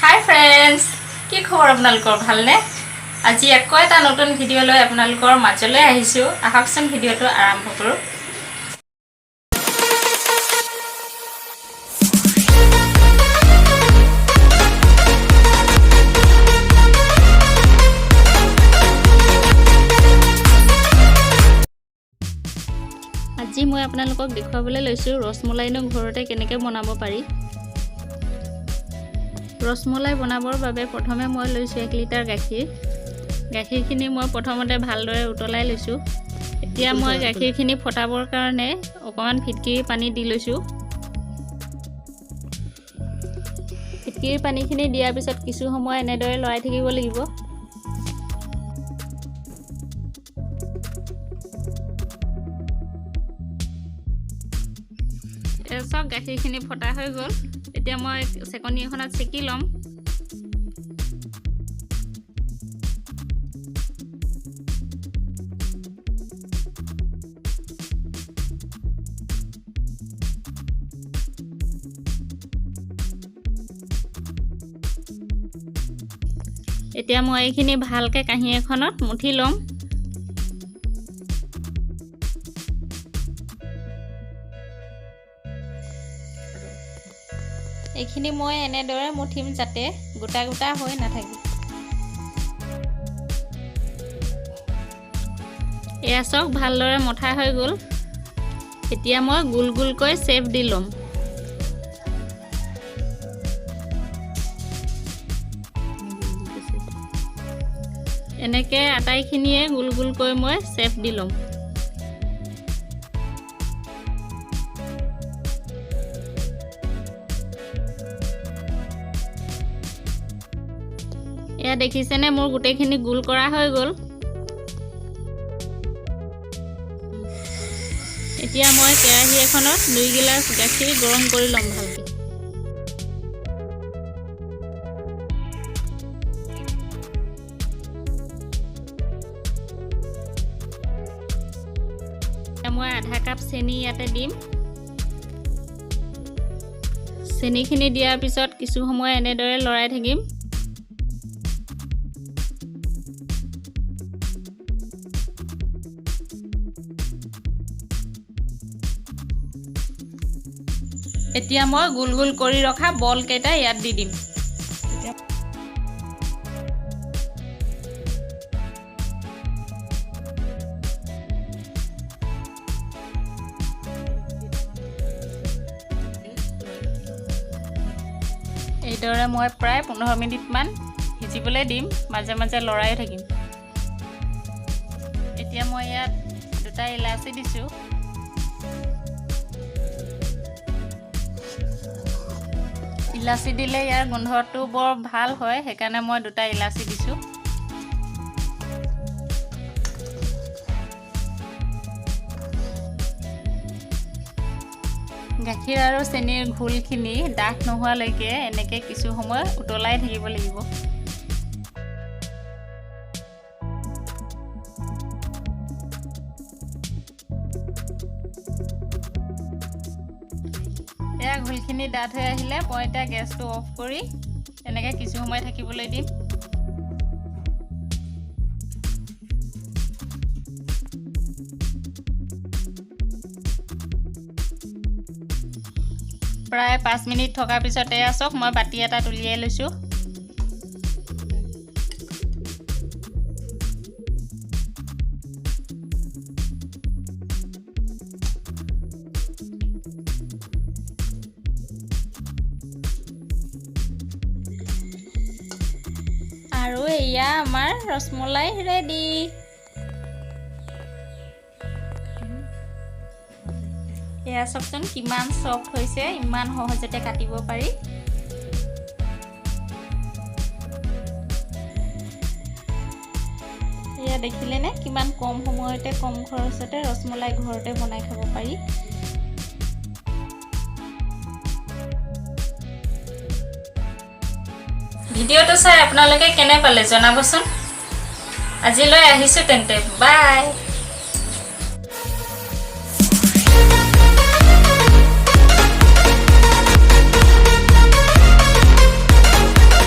হাই friends, কি খবৰ আপোনালোকৰ ভালনে? আজি আকৌ এটা নতুন ভিডিঅ' লৈ আপোনালোকৰ মাজলৈ আহিছোঁ। আহকচোন ভিডিঅ'টো আৰম্ভ কৰোঁ। আজি মই আপোনালোকক দেখুৱাবলৈ লৈছোঁ ৰসমলাইনো ঘৰতে কেনেকৈ বনাব পাৰি। ৰসমলাই বনাবৰ বাবে প্ৰথমে মই লৈছোঁ 1 লিটাৰ গাখীৰ। গাখীৰখিনি মই প্ৰথমতে ভালদৰে উতলাই লৈছোঁ। এতিয়া মই গাখীৰখিনি ফটাবৰ কাৰণে অকণমান ফিটকিৰি পানী দি লৈছোঁ। ফিটকিৰি পানীখিনি দিয়াৰ পিছত কিছু সময় এনেদৰে লৰাই থাকিব লাগিব। চাওক গাখীৰখিনি ফটা হৈ গ'ল। এতিয়া মই চেকনি এখনত চেকি ল'ম। এতিয়া মই এইখিনি ভালকৈ কাঁহী এখনত মুঠি ল'ম। এইখিনি মই এনেদৰে মুঠিম যাতে গোটা গোটা হৈ নাথাকে। এয়া চাওক ভালদৰে মঠা হৈ গ'ল। এতিয়া মই গোল গোলকৈ চেপ দি ল'ম। এনেকৈ আটাইখিনিয়ে গোল গোলকৈ মই চেপ দি ল'ম। এয়া দেখিছেনে মোৰ গোটেইখিনি গোল কৰা হৈ গ'ল। এতিয়া মই কেৰাহী এখনত 2 গিলাচ গাখীৰ গৰম কৰি ল'ম ভালকৈ। মই আধা কাপ চেনি ইয়াতে দিম। চেনিখিনি দিয়াৰ পিছত কিছু সময় এনেদৰে লৰাই থাকিম। এতিয়া মই গোল গোল কৰি ৰখা বল কেইটা ইয়াত দি দিম। এইদৰে মই প্ৰায় 15 মিনিটমান সিজিবলৈ দিম, মাজে মাজে লৰাই থাকিম। এতিয়া মই ইয়াত 2টা ইলাচি দিছোঁ। ইলাচি দিলে ইয়াৰ গোন্ধটো বৰ ভাল হয়, সেইকাৰণে মই 2টা ইলাচি দিছোঁ। গাখীৰ আৰু চেনিৰ ঘোলখিনি ডাঠ নোহোৱালৈকে এনেকৈ কিছু সময় উতলাই থাকিব লাগিব। এয়া ঘোলখিনি ডাঠ হৈ আহিলে মই এতিয়া গেছটো অফ কৰি এনেকৈ কিছু সময় থাকিবলৈ দিম। প্ৰায় 5 মিনিট থকাৰ পিছত এয়া চাওক মই বাতি এটাত উলিয়াই লৈছোঁ। আৰু এয়া আমাৰ ৰসমলাই ৰেডি। এয়া চাওকচোন কিমান সফ্ট হৈছে, ইমান সহজতে কাটিব পাৰি। এয়া দেখিলেনে কিমান কম সময়তে কম খৰচতে ৰসমলাই ঘৰতে বনাই খাব পাৰি। ভিডিঅ'টো চাই আপোনালোকে কেনে পালে জনাবচোন। আজিলৈ আহিছোঁ তেন্তে, বাই।